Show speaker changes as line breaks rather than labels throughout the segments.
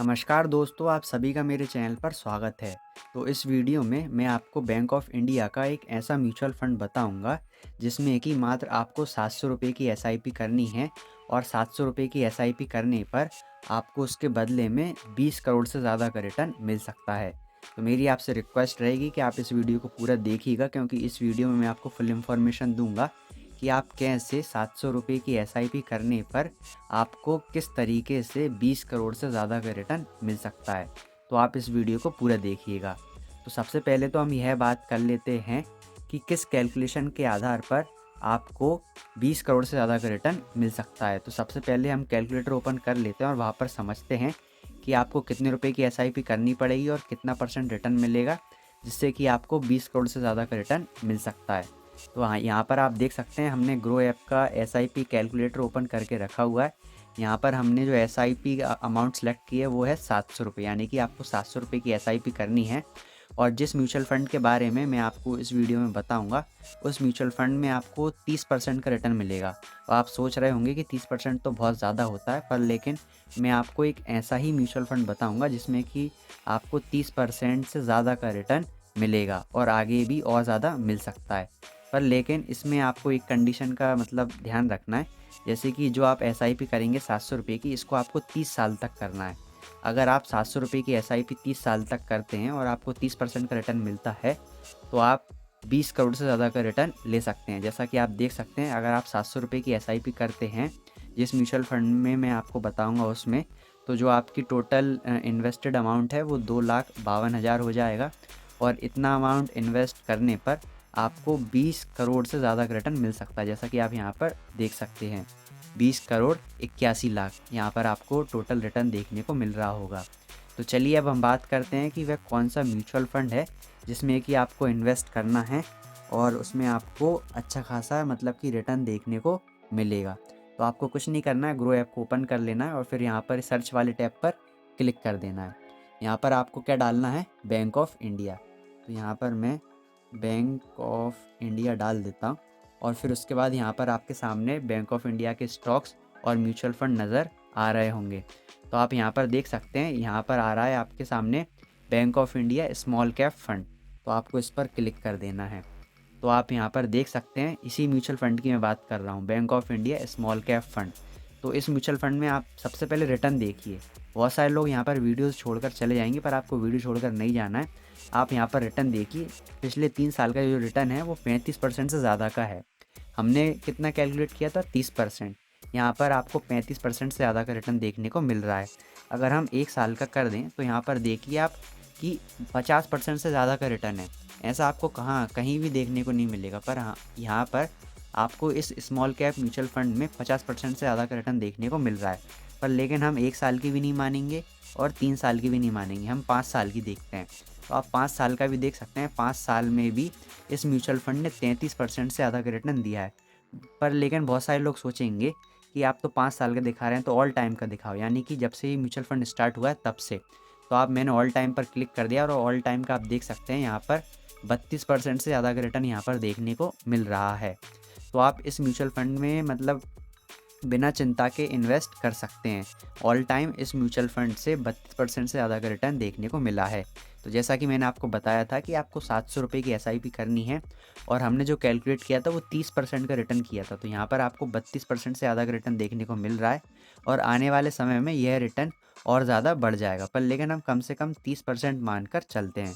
नमस्कार दोस्तों, आप सभी का मेरे चैनल पर स्वागत है। तो इस वीडियो में मैं आपको बैंक ऑफ इंडिया का एक ऐसा म्यूचुअल फंड बताऊंगा जिसमें कि मात्र आपको 700 रुपये की एसआईपी करनी है और 700 रुपये की एसआईपी करने पर आपको उसके बदले में 20 करोड़ से ज़्यादा का रिटर्न मिल सकता है। तो मेरी आपसे रिक्वेस्ट रहेगी कि आप इस वीडियो को पूरा देखिएगा, क्योंकि इस वीडियो में मैं आपको फुल इन्फॉर्मेशन दूंगा कि आप कैसे 700 रुपये की एसआईपी करने पर आपको किस तरीके से 20 करोड़ से ज़्यादा का रिटर्न मिल सकता है। तो आप इस वीडियो को पूरा देखिएगा। तो सबसे पहले तो हम यह बात कर लेते हैं कि किस कैलकुलेशन के आधार पर आपको 20 करोड़ से ज़्यादा का रिटर्न मिल सकता है। तो सबसे पहले हम कैलकुलेटर ओपन कर लेते हैं और वहाँ पर समझते हैं कि आपको कितने रुपए की एसआईपी करनी पड़ेगी और कितना परसेंट रिटर्न मिलेगा, जिससे कि आपको 20 करोड़ से ज़्यादा का रिटर्न मिल सकता है। तो हाँ, यहाँ पर आप देख सकते हैं हमने ग्रो ऐप का एसआईपी कैलकुलेटर ओपन करके रखा हुआ है। यहाँ पर हमने जो एसआईपी अमाउंट सेलेक्ट की है वो है 700 रुपये, यानी कि आपको 700 रुपये की एसआईपी करनी है। और जिस म्यूचुअल फ़ंड के बारे में मैं आपको इस वीडियो में बताऊंगा, उस म्यूचुअल फ़ंड में आपको 30% का रिटर्न मिलेगा। और आप सोच रहे होंगे कि 30% तो बहुत ज़्यादा होता है, पर लेकिन मैं आपको एक ऐसा ही म्यूचुअल फ़ंड बताऊंगा जिसमें कि आपको 30% से ज़्यादा का रिटर्न मिलेगा और आगे भी और ज़्यादा मिल सकता है। पर लेकिन इसमें आपको एक कंडीशन का मतलब ध्यान रखना है, जैसे कि जो आप एसआईपी करेंगे 700 रुपये की, इसको आपको 30 साल तक करना है। अगर आप 700 रुपये की एसआईपी 30 साल तक करते हैं और आपको 30% का रिटर्न मिलता है, तो आप 20 करोड़ से ज़्यादा का रिटर्न ले सकते हैं। जैसा कि आप देख सकते हैं, अगर आप 700 रुपये की एसआईपी करते हैं जिस म्यूचुअल फंड में मैं आपको बताऊंगा उसमें, तो जो आपकी टोटल इन्वेस्टेड अमाउंट है वो 2,52,000 हो जाएगा। और इतना अमाउंट इन्वेस्ट करने पर आपको 20 करोड़ से ज़्यादा का रिटर्न मिल सकता है। जैसा कि आप यहाँ पर देख सकते हैं, 20 करोड़ 81 लाख यहाँ पर आपको टोटल रिटर्न देखने को मिल रहा होगा। तो चलिए अब हम बात करते हैं कि वह कौन सा म्यूचुअल फंड है जिसमें कि आपको इन्वेस्ट करना है और उसमें आपको अच्छा खासा मतलब कि रिटर्न देखने को मिलेगा। तो आपको कुछ नहीं करना है, ग्रो ऐप को ओपन कर लेना है और फिर यहाँ पर सर्च वाले टैब पर क्लिक कर देना है। यहाँ पर आपको क्या डालना है, बैंक ऑफ इंडिया। तो यहाँ पर मैं बैंक ऑफ इंडिया डाल देता हूँ और फिर उसके बाद यहाँ पर आपके सामने बैंक ऑफ इंडिया के स्टॉक्स और म्यूचुअल फंड नज़र आ रहे होंगे। तो आप यहाँ पर देख सकते हैं, यहाँ पर आ रहा है आपके सामने bank of India small cap fund. तो आपको इस पर क्लिक कर देना है। तो आप यहाँ पर देख सकते हैं, इसी म्यूचुअल फंड की मैं बात कर रहा हूँ, bank of India small cap fund. तो इस म्यूचुअल फंड में आप सबसे पहले रिटर्न देखिए। बहुत सारे लोग यहाँ पर वीडियोस छोड़कर चले जाएंगे, पर आपको वीडियो छोड़कर नहीं जाना है। आप यहाँ पर रिटर्न देखिए। पिछले 3 साल का जो रिटर्न है वो 35% से ज़्यादा का है। हमने कितना कैलकुलेट किया था, 30%। यहाँ पर आपको 35% से ज़्यादा का रिटर्न देखने को मिल रहा है। अगर हम 1 साल का कर दें तो यहाँ पर देखिए आप कि 50% से ज़्यादा का रिटर्न है। ऐसा आपको कहाँ कहीं भी देखने को नहीं मिलेगा, पर हाँ, यहाँ पर आपको इस स्मॉल कैप म्यूचुअल फंड में 50% से ज़्यादा का रिटर्न देखने को मिल रहा है। पर लेकिन हम 1 साल की भी नहीं मानेंगे और 3 साल की भी नहीं मानेंगे, हम 5 साल की देखते हैं। तो आप 5 साल का भी देख सकते हैं। 5 साल में भी इस म्यूचुअल फंड ने 33% से ज़्यादा का रिटर्न दिया है। पर लेकिन बहुत सारे लोग सोचेंगे कि आप तो 5 साल का दिखा रहे हैं, तो ऑल टाइम का दिखाओ, यानी कि जब से ये म्यूचुअल फंड स्टार्ट हुआ है तब से। तो आप मैंने ऑल टाइम पर क्लिक कर दिया और ऑल टाइम का आप देख सकते हैं यहाँ पर 32% से ज़्यादा का रिटर्न यहाँ पर देखने को मिल रहा है। तो आप इस म्यूचुअल फंड में मतलब बिना चिंता के इन्वेस्ट कर सकते हैं। ऑल टाइम इस म्यूचुअल फंड से 32% से ज़्यादा का रिटर्न देखने को मिला है। तो जैसा कि मैंने आपको बताया था कि आपको 700 रुपये की एसआईपी करनी है और हमने जो कैलकुलेट किया था वो 30% का रिटर्न किया था। तो यहाँ पर आपको 32% से ज़्यादा का रिटर्न देखने को मिल रहा है और आने वाले समय में यह रिटर्न और ज़्यादा बढ़ जाएगा, पर लेकिन हम कम से कम 30% मानकर चलते हैं।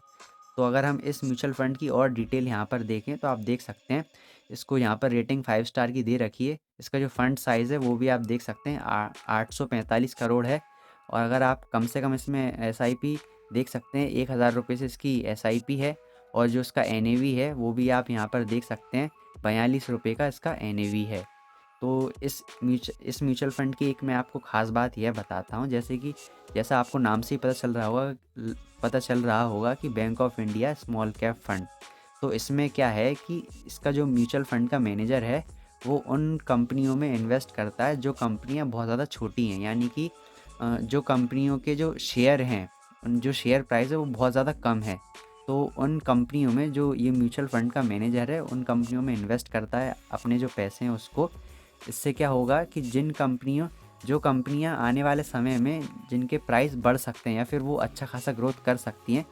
तो अगर हम इस म्यूचुअल फंड की और डिटेल यहाँ पर देखें तो आप देख सकते हैं, इसको यहाँ पर रेटिंग 5 स्टार की दे रखी है। इसका जो फंड साइज़ है वो भी आप देख सकते हैं, 845 करोड़ है। और अगर आप कम से कम इसमें एसआईपी देख सकते हैं, 1,000 रुपये से इसकी एसआईपी है। और जो इसका एनएवी है वो भी आप यहाँ पर देख सकते हैं, 42 रुपये का इसका एनएवी है। तो इस म्यूचुअल फ़ंड की एक मैं आपको ख़ास बात यह बताता हूँ, जैसे कि जैसा आपको नाम से ही पता चल रहा होगा कि bank of India small cap fund. तो इसमें क्या है कि इसका जो म्यूचुअल फ़ंड का मैनेजर है वो उन कंपनियों में इन्वेस्ट करता है जो कंपनियां बहुत ज़्यादा छोटी हैं, यानी कि जो कंपनियों के जो शेयर हैं, उन जो शेयर प्राइस है वो बहुत ज़्यादा कम है। तो उन कंपनियों में जो ये म्यूचुअल फ़ंड का मैनेजर है उन कंपनियों में इन्वेस्ट करता है अपने जो पैसे हैं उसको। इससे क्या होगा कि जो कंपनियां आने वाले समय में जिनके प्राइस बढ़ सकते हैं या फिर वो अच्छा खासा ग्रोथ कर सकती हैं,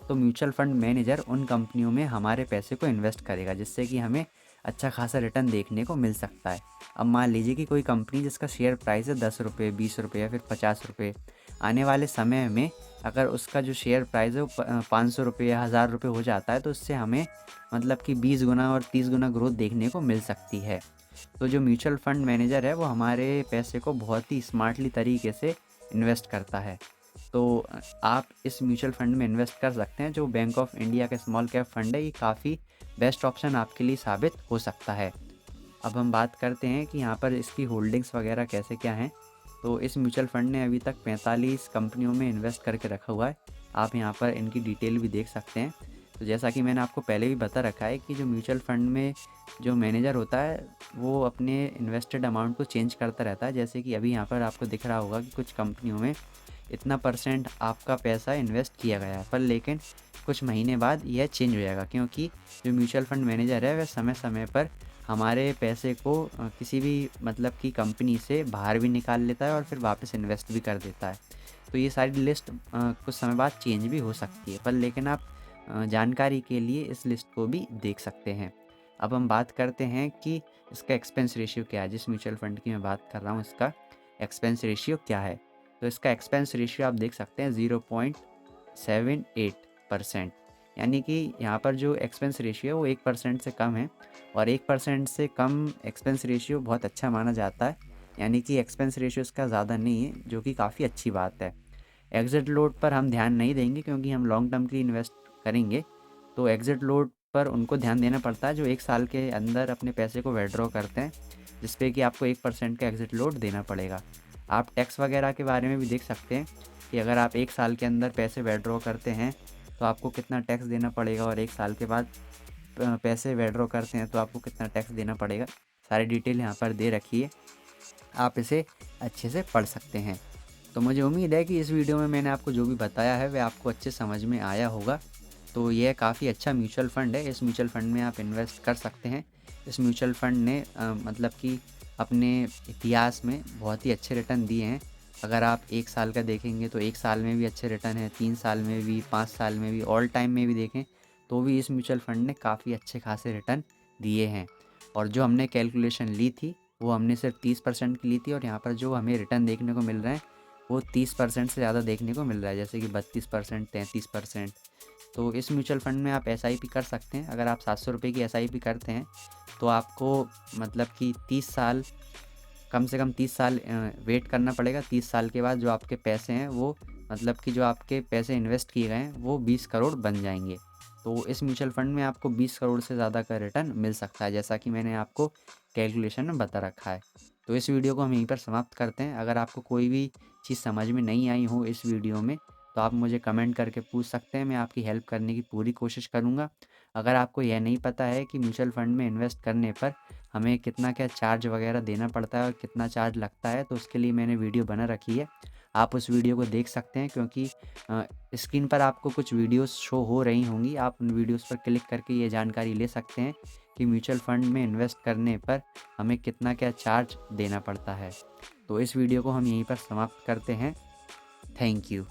तो म्यूचुअल फंड मैनेजर उन कंपनियों में हमारे पैसे को इन्वेस्ट करेगा, जिससे कि हमें अच्छा खासा रिटर्न देखने को मिल सकता है। अब मान लीजिए कि कोई कंपनी जिसका शेयर प्राइस है 10 रुपये, 20 रुपये या फिर 50 रुपये, आने वाले समय में अगर उसका जो शेयर प्राइस है वो 500 रुपये या 1000 रुपये हो जाता है, तो इससे हमें मतलब कि 20 गुना और 30 गुना ग्रोथ देखने को मिल सकती है। तो जो म्यूचुअल फंड मैनेजर है वो हमारे पैसे को बहुत ही स्मार्टली तरीके से इन्वेस्ट करता है। तो आप इस म्यूचुअल फंड में इन्वेस्ट कर सकते हैं। जो बैंक ऑफ इंडिया का स्मॉल कैप फंड है, ये काफ़ी बेस्ट ऑप्शन आपके लिए साबित हो सकता है। अब हम बात करते हैं कि यहाँ पर इसकी होल्डिंग्स वगैरह कैसे क्या हैं। तो इस म्यूचुअल फंड ने अभी तक 45 कंपनियों में इन्वेस्ट करके रखा हुआ है। आप यहाँ पर इनकी डिटेल भी देख सकते हैं। तो जैसा कि मैंने आपको पहले भी बता रखा है कि जो म्यूचुअल फंड में जो मैनेजर होता है वो अपने इन्वेस्टेड अमाउंट को चेंज करता रहता है। जैसे कि अभी यहाँ पर आपको दिख रहा होगा कि कुछ कंपनियों में इतना % आपका पैसा इन्वेस्ट किया गया है, पर लेकिन कुछ महीने बाद यह चेंज हो जाएगा, क्योंकि जो म्यूचुअल फंड मैनेजर है वह समय समय पर हमारे पैसे को किसी भी मतलब की कंपनी से बाहर भी निकाल लेता है और फिर वापस इन्वेस्ट भी कर देता है। तो ये सारी लिस्ट कुछ समय बाद चेंज भी हो सकती है, पर लेकिन आप जानकारी के लिए इस लिस्ट को भी देख सकते हैं। अब हम बात करते हैं कि इसका एक्सपेंस रेशियो क्या है। जिस म्यूचुअल फंड की मैं बात कर रहा हूँ, इसका एक्सपेंस रेशियो क्या है। तो इसका एक्सपेंस रेशियो आप देख सकते हैं 0.78%, यानी कि यहाँ पर जो एक्सपेंस रेशियो है वो 1% से कम है, और 1% से कम एक्सपेंस रेशियो बहुत अच्छा माना जाता है। यानी कि एक्सपेंस रेशियो इसका ज़्यादा नहीं है, जो कि काफ़ी अच्छी बात है। एग्ज़िट लोड पर हम ध्यान नहीं देंगे, क्योंकि हम लॉन्ग टर्म के लिए इन्वेस्ट करेंगे। तो एग्ज़िट लोड पर उनको ध्यान देना पड़ता है जो 1 साल के अंदर अपने पैसे को विथड्रॉ करते हैं, जिस पे कि आपको 1% का एग्ज़िट लोड देना पड़ेगा। आप टैक्स वगैरह के बारे में भी देख सकते हैं कि अगर आप 1 साल के अंदर पैसे विथड्रॉ करते हैं तो आपको कितना टैक्स देना पड़ेगा, और 1 साल के बाद पैसे विथड्रॉ करते हैं तो आपको कितना टैक्स देना पड़ेगा। सारी डिटेल यहाँ पर दे रखी है, आप इसे अच्छे से पढ़ सकते हैं। तो मुझे उम्मीद है कि इस वीडियो में मैंने आपको जो भी बताया है वह आपको अच्छे समझ में आया होगा। तो यह काफ़ी अच्छा म्यूचुअल फ़ंड है, इस म्यूचुअल फ़ंड में आप इन्वेस्ट कर सकते हैं। इस म्यूचुअल फ़ंड ने मतलब कि अपने इतिहास में बहुत ही अच्छे रिटर्न दिए हैं। अगर आप 1 साल का देखेंगे तो 1 साल में भी अच्छे रिटर्न है, 3 साल में भी, 5 साल में भी, ऑल टाइम में भी देखें तो भी इस म्यूचुअल फ़ंड ने काफ़ी अच्छे खासे रिटर्न दिए हैं। और जो हमने कैलकुलेशन ली थी वो हमने सिर्फ 30% की ली थी, और यहाँ पर जो हमें रिटर्न देखने को मिल रहे हैं वो 30% से ज़्यादा देखने को मिल रहा है, जैसे कि 32%, 33%। तो इस म्यूचुअल फ़ंड में आप एसआईपी कर सकते हैं। अगर आप 700 रुपये की एसआईपी करते हैं तो आपको मतलब कि 30 साल, कम से कम 30 साल वेट करना पड़ेगा। 30 साल के बाद जो आपके पैसे हैं वो मतलब कि जो आपके पैसे इन्वेस्ट किए गए हैं वो 20 करोड़ बन जाएंगे। तो इस म्यूचुअल फ़ंड में आपको 20 करोड़ से ज़्यादा का रिटर्न मिल सकता है, जैसा कि मैंने आपको कैलकुलेशन में बता रखा है। तो इस वीडियो को हम यहीं पर समाप्त करते हैं। अगर आपको कोई भी चीज़ समझ में नहीं आई हो इस वीडियो में तो आप मुझे कमेंट करके पूछ सकते हैं, मैं आपकी हेल्प करने की पूरी कोशिश करूँगा। अगर आपको यह नहीं पता है कि म्यूचुअल फ़ंड में इन्वेस्ट करने पर हमें कितना क्या चार्ज वगैरह देना पड़ता है और कितना चार्ज लगता है, तो उसके लिए मैंने वीडियो बना रखी है। आप उस वीडियो को देख सकते हैं, क्योंकि स्क्रीन पर आपको कुछ वीडियोस शो हो रही होंगी। आप उन वीडियोस पर क्लिक करके ये जानकारी ले सकते हैं कि म्यूचुअल फ़ंड में इन्वेस्ट करने पर हमें कितना क्या चार्ज देना पड़ता है। तो इस वीडियो को हम यहीं पर समाप्त करते हैं। Thank you.